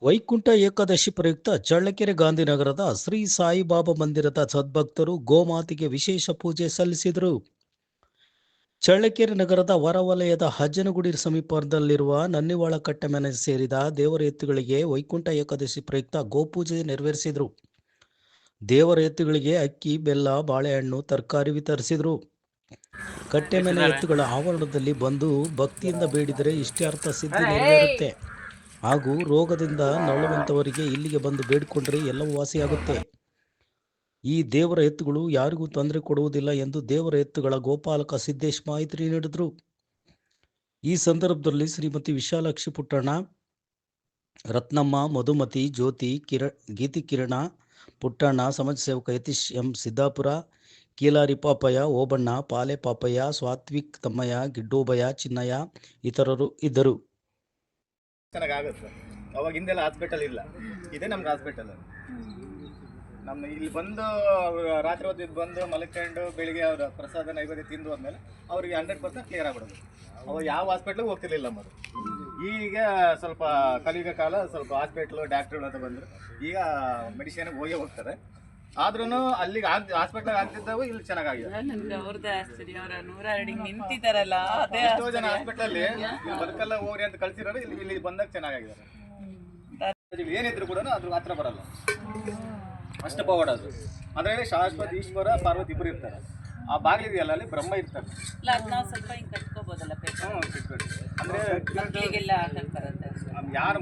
ವೈಕುಂಠ ಏಕಾದಶಿ ಪ್ರಯುಕ್ತ ಚಳ್ಳಕೆರೆ ಗಾಂಧಿನಗರದ ಶ್ರೀ ಸಾಯಿಬಾಬಾ ಮಂದಿರದ ಸದ್ಭಕ್ತರು ಗೋಮಾತೆಗೆ ವಿಶೇಷ ಪೂಜೆ ಸಲ್ಲಿಸಿದರು. ಚಳ್ಳಕೆರೆ ನಗರದ ಹೊರವಲಯದ ಅಜ್ಜನಗುಡಿ ಸಮೀಪದಲ್ಲಿರುವ ನನ್ನಿವಾಳ ಕಟ್ಟೆ ಮನೆ ಸೇರಿದ ದೇವರ ಎತ್ತುಗಳಿಗೆ ವೈಕುಂಠ ಏಕಾದಶಿ ಪ್ರಯುಕ್ತ ಗೋಪೂಜೆ ನೆರವೇರಿಸಿದರು. ದೇವರ ಎತ್ತುಗಳಿಗೆ ಅಕ್ಕಿ, ಬೆಲ್ಲ, ಬಾಳೆಹಣ್ಣು, ತರಕಾರಿ ವಿತರಿಸಿದರು. ಕಟ್ಟೆಮನೆ ಎತ್ತುಗಳ ಆವರಣದಲ್ಲಿ ಬಂದು ಭಕ್ತಿಯಿಂದ ಬೇಡಿದರೆ ಇಷ್ಟಾರ್ಥ ಸಿದ್ಧಿ ನೆರವೇರುತ್ತೆ ಹಾಗೂ ರೋಗದಿಂದ ನರಳುವಂಥವರಿಗೆ ಇಲ್ಲಿಗೆ ಬಂದು ಬೇಡಿಕೊಂಡ್ರೆ ಎಲ್ಲವೂ ವಾಸಿಯಾಗುತ್ತೆ. ಈ ದೇವರ ಎತ್ತುಗಳು ಯಾರಿಗೂ ತೊಂದರೆ ಕೊಡುವುದಿಲ್ಲ ಎಂದು ದೇವರ ಎತ್ತುಗಳ ಗೋಪಾಲಕ ಸಿದ್ದೇಶ್ ಮಾಹಿತಿ ನೀಡಿದರು. ಈ ಸಂದರ್ಭದಲ್ಲಿ ಶ್ರೀಮತಿ ವಿಶಾಲಾಕ್ಷಿ ಪುಟ್ಟಣ್ಣ, ರತ್ನಮ್ಮ, ಮಧುಮತಿ, ಜ್ಯೋತಿ, ಗೀತಿ ಕಿರಣ, ಪುಟ್ಟಣ್ಣ, ಸಮಾಜ ಸೇವಕ ಯತೀಶ್ ಎಂ ಸಿದ್ದಾಪುರ, ಕೀಲಾರಿ ಪಾಪಯ್ಯ, ಓಬಣ್ಣ, ಪಾಲೆ ಪಾಪಯ್ಯ, ಸಾತ್ವಿಕ್ ತಮ್ಮಯ್ಯ, ಗಿಡ್ಡೋಬಯ್ಯ, ಚಿನ್ನಯ್ಯ ಇತರರು ಇದ್ದರು. ಚೆನ್ನಾಗುತ್ತೆ. ಅವಾಗ ಹಿಂದೆಲ್ಲ ಹಾಸ್ಪಿಟಲ್ ಇಲ್ಲ, ಇದೇ ನಮ್ಗೆ ಹಾಸ್ಪಿಟಲ್. ನಮ್ಮ ಇಲ್ಲಿ ಬಂದು ರಾತ್ರಿ ಹೊತ್ತು ಬಂದು ಮಲ್ಕೊಂಡು ಬೆಳಿಗ್ಗೆ ಅವರ ಪ್ರಸಾದ ನೈವೇದ್ಯ ತಿಂದು ಹೋದ್ಮೇಲೆ ಅವ್ರಿಗೆ 100% ಕ್ಲಿಯರ್ ಆಗ್ಬಿಡೋದು. ಅವಾಗ ಯಾವ ಹಾಸ್ಪಿಟ್ಲಿಗೆ ಹೋಗ್ತಿರ್ಲಿಲ್ಲ ನಮ್ಮದು. ಈಗ ಸ್ವಲ್ಪ ಕಲಿಯುಗ ಕಾಲ, ಸ್ವಲ್ಪ ಹಾಸ್ಪಿಟ್ಲು ಡಾಕ್ಟ್ರುಗಳು ಅಂತ ಬಂದರು. ಈಗ ಮೆಡಿಸಿನ್ಗೆ ಹೋಗ್ತಾರೆ. ಆದ್ರೂ ಅಲ್ಲಿಗೆ ಹಾಸ್ಪಿಟಲ್ ಆಗ್ತಿದ್ದಾವೆ, ಇಲ್ಲಿ ಚೆನ್ನಾಗಿದೆ. ಎಷ್ಟೋ ಜನ ಹಾಸ್ಪಿಟಲ್ ಬದುಕಲ್ಲ ಹೋಗ್ರಿ ಅಂತ ಕಳ್ಸಿರೋರು ಇಲ್ಲಿ ಬಂದಾಗ ಚೆನ್ನಾಗಿದ್ದಾರೆ. ಏನಿದ್ರು ಕೂಡ ಅದ್ರ ಹತ್ರ ಬರಲ್ಲ, ಅಷ್ಟು ಪವಾಡ ಅದು. ಅಂದ್ರೆ ಶಾಶ್ವತ ಈಶ್ವರ ಪಾರ್ವತಿ ಇಬ್ಬರು ಇರ್ತಾರೆ. ಆ ಬಾಗಿಲಿದೆಯಲ್ಲ, ಅಲ್ಲಿ ಬ್ರಹ್ಮ ಇರ್ತಾರೆ. ಅಂದ್ರೆ ಯಾರು